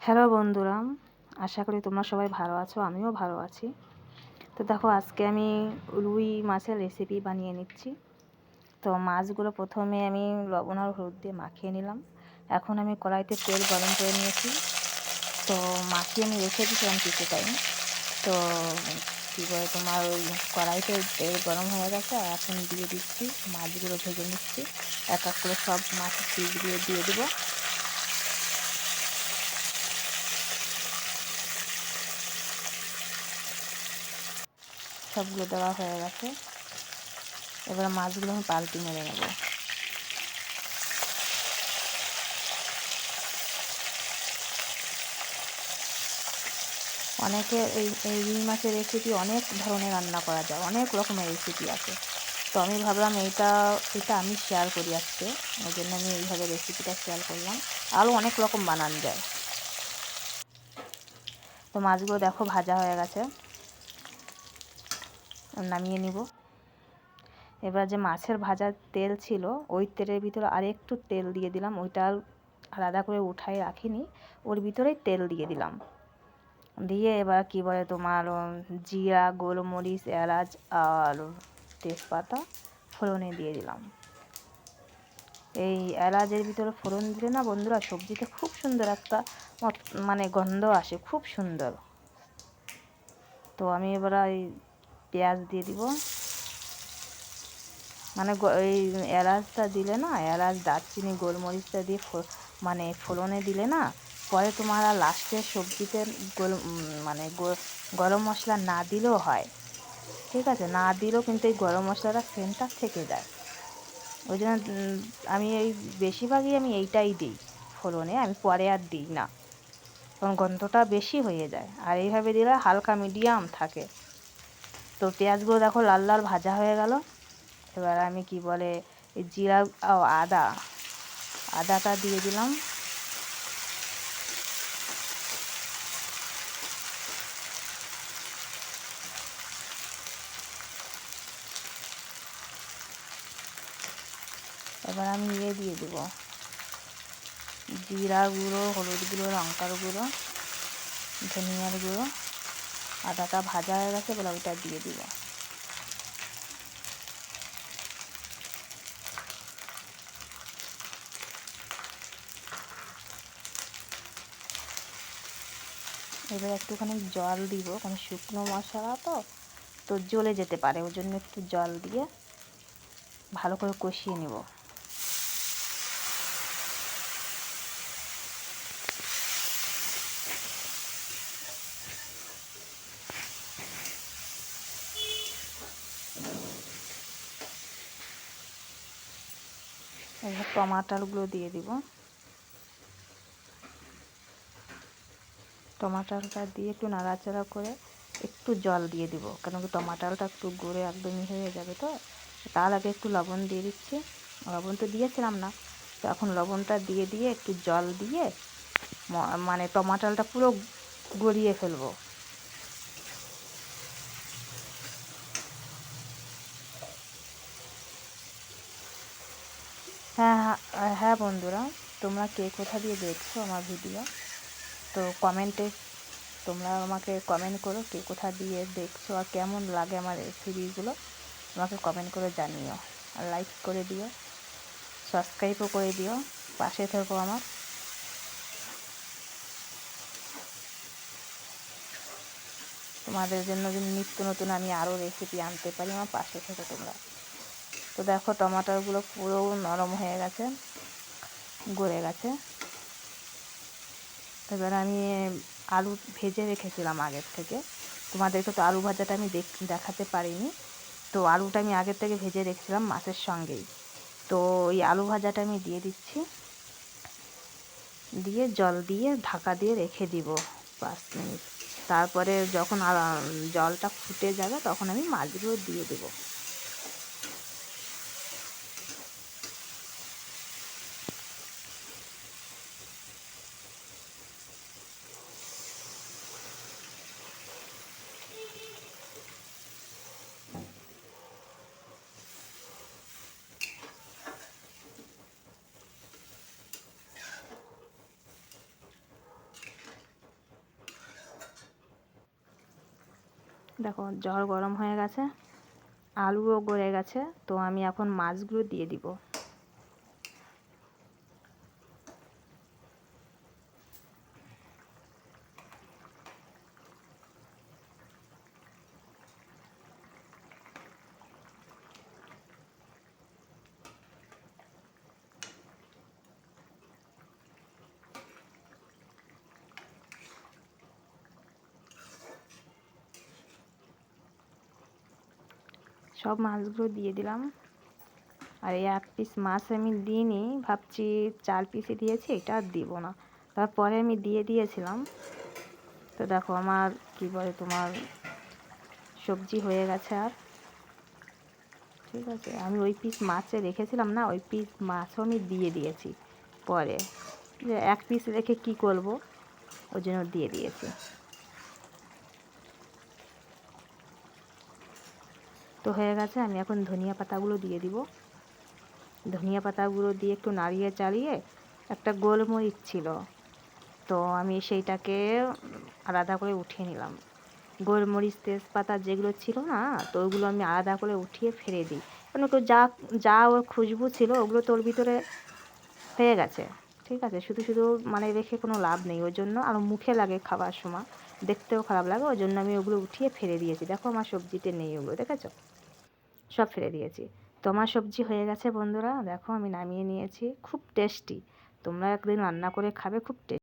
Hello বন্ধুরা, আশা করি তোমরা সবাই ভালো আছো। আমিও ভালো আছি। তো দেখো, আজকে আমি রুই মাছের রেসিপি বানিয়ে নিচ্ছি। তো মাছগুলো প্রথমে আমি লবণ আর হলুদ দিয়ে মাখিয়ে নিলাম। এখন আমি কড়াইতে তেল গরম করে নিয়েছি। তো মাখিয়ে আমি রেখে দিয়েছিলাম কিছু টাইম। তো কী বলে তোমার ওই কড়াইতে তেল গরম হয়ে গেছে, আর এখন দিয়ে দিচ্ছি মাছগুলো, ভেজে নিচ্ছি। এক এক করে সব মাছের পিসগুলো দিয়ে দেবো। সবগুলো দেওয়া হয়ে গেছে। এবার মাছগুলো আমি পাল্টি মেরে নেব। অনেকে এই রুই মাছের রেসিপি অনেক ধরনের রান্না করা যায়, অনেক রকমের রেসিপি আছে। তো আমি ভাবলাম এটা আমি শেয়ার করি আজকে, ওই জন্য আমি এইভাবে রেসিপিটা শেয়ার করলাম। আরও অনেক রকম বানানো যায়। তো মাছগুলো দেখো ভাজা হয়ে গেছে, নামিয়ে নিব। এবার যে মাছের ভাজার তেল ছিল, ওই তেলের ভিতরে আর একটু তেল দিয়ে দিলাম। ওইটা আলাদা করে উঠাই রাখিনি, ওর ভিতরেই তেল দিয়ে দিলাম। দিয়ে এবার কী বলে তোমার জিরা, গোলমরিচ, এলাচ আর তেজপাতা ফোড়নে দিয়ে দিলাম। এই এলাচের ভিতরে ফোড়ন দিলে না বন্ধুরা, সবজিতে খুব সুন্দর একটা মানে গন্ধ আসে, খুব সুন্দর। তো আমি এবার এই পেঁয়াজ দিয়ে দিব। মানে এই এলাচটা দিলে না, এলাচ, দারচিনি, গোলমরিচটা দিয়ে মানে ফোড়নে দিলে না, পরে তোমার আর লাস্টে সবজিতে মানে গরম মশলা না দিলেও হয়। ঠিক আছে, না দিলেও কিন্তু এই গরম মশলাটা সেন্টটা থেকে যায়। ওই জন্য আমি বেশিরভাগই আমি এইটাই দিই ফোড়নে, আমি পরে আর দিই না, কারণ গন্ধটা বেশি হয়ে যায়। আর এইভাবে দিলে হালকা মিডিয়াম থাকে। তো পেঁয়াজগুলো দেখো লাল লাল ভাজা হয়ে গেল। এবার আমি কি বলে জিরা ও আদাটা দিয়ে দিলাম। এবার আমি দিয়ে দেবো জিরা গুঁড়ো, হলুদ গুঁড়ো, লঙ্কার গুঁড়ো, ধনিয়ার গুঁড়ো। আদাটা ভাজা হয়ে গেছে বলে ওইটা দিয়ে দিব। এবার একটুখানি জল দিব, কারণ শুকনো মশলা তো জ্বলে যেতে পারে, ওই জন্য একটু জল দিয়ে ভালো করে কষিয়ে নেব। এবার টমাটারগুলো দিয়ে দিব। টমাটারটা দিয়ে একটু নাড়াচাড়া করে একটু জল দিয়ে দিব, কেন কি টমাটারটা একটু গড়ে একদমই হয়ে যাবে। তো তার আগে একটু লবণ দিয়ে দিচ্ছি। লবণ তো দিয়েছিলাম না, তো এখন লবণটা দিয়ে একটু জল দিয়ে মানে টমাটারটা পুরো গড়িয়ে ফেলবো। হ্যাঁ হ্যাঁ হ্যাঁ বন্ধুরা, তোমরা কে কোথা দিয়ে দেখছো আমার ভিডিও, তো কমেন্টে তোমরা আমাকে কমেন্ট করো কে কোথা দিয়ে দেখছো আর কেমন লাগে আমার রেসিপিগুলো, আমাকে কমেন্ট করে জানিও। আর লাইক করে দিও, সাবস্ক্রাইবও করে দিও, পাশে থেকো আমার। তোমাদের জন্য যদি নিত্য নতুন আমি আরও রেসিপি আনতে পারি, আমার পাশে থেকো তোমরা। তো দেখো টমাটোগুলো পুরো নরম হয়ে গেছে, গলে গেছে। এবার আমি আলু ভেজে রেখেছিলাম আগের থেকে, তোমাদেরকে তো আলু ভাজাটা আমি দেখাতে পারিনি। তো আলুটা আমি আগের থেকে ভেজে রেখেছিলাম মাছের সঙ্গেই। তো এই আলু ভাজাটা আমি দিয়ে দিচ্ছি, দিয়ে জল দিয়ে ঢাকা দিয়ে রেখে দিব 5 মিনিট। তারপরে যখন জলটা ফুটে যাবে তখন আমি মাছগুলো দিয়ে দেবো। দেখো জল গরম হয়ে গেছে, আলুও গলে গেছে, তো আমি এখন মাছগুলো দিয়ে দিব। সব মাছগুলো দিয়ে দিলাম। আর এই 1 পিস মাছ আমি দিইনি, ভাবছি 4 পিসই দিয়েছি, এটা আর দিব না। তারপরে আমি দিয়ে দিয়েছিলাম। তো দেখো আমার কি বলে তোমার সবজি হয়ে গেছে। আর ঠিক আছে, আমি ওই পিস মাছে রেখেছিলাম না, ওই পিস মাছও আমি দিয়ে দিয়েছি পরে, যে 1 পিস রেখে কি করব, ওই জন্য দিয়ে দিয়েছি। তো হয়ে গেছে, আমি এখন ধনিয়া পাতাগুলো দিয়ে দিব। ধনিয়া পাতাগুলো দিয়ে একটু নাড়িয়ে চাড়িয়ে, একটা গোলমরিচ ছিল, তো আমি সেইটাকে আলাদা করে উঠিয়ে নিলাম। গোলমরিচ তেজপাতা যেগুলো ছিল না, তো ওগুলো আমি আলাদা করে উঠিয়ে ফেলে দিই, কারণ ওটা যা যা ওর খুশবু ছিল ওগুলো তোর ভিতরে হয়ে গেছে। ঠিক আছে, শুধু শুধু মানে রেখে কোনো লাভ নেই, ওই জন্য আরও মুখে লাগে খাবার সময়, দেখতেও খারাপ লাগে, ওই জন্য আমি ওগুলো উঠিয়ে ফেলে দিয়েছি। দেখো আমার সবজিতে নেই ওগুলো, দেখেছো, সব ফেলে দিয়েছি। তো আমার সবজি হয়ে গেছে বন্ধুরা, দেখো আমি নামিয়ে নিয়েছি। খুব টেস্টি, তোমরা একদিন রান্না করে খাবে, খুব টেস্টি।